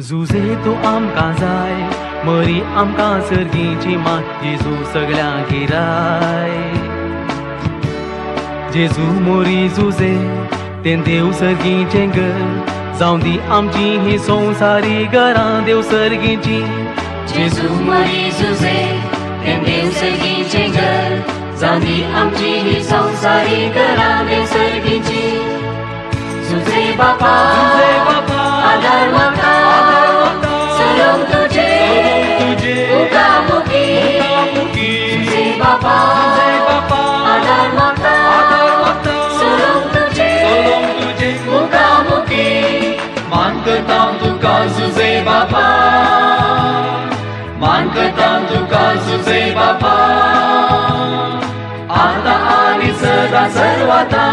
जुजे तू आमकां जाय, मरी आमकां सर्गीची माय, जेजू सगळ्यांक गिराय. जेजू मोरी जुजे तें देव सर्गीचें घर, जावं दी आमची ही संवसारी घरां देव सर्गीची. जेजू मोरी जुजे तें देव सर्गीचें घर, जावं दी आमची ही संवसारी घरां देव सर्गीची. जुजे बापा आदार म्हाका, सलोम तुजे मुखामुखी. जुजे बापा आदार म्हाका, सलोम तुजे मुखामुखी. मान करता तुका जुजे बापा, मान करता तुका जुजे बापा, आता आनी सदा सर्वदा.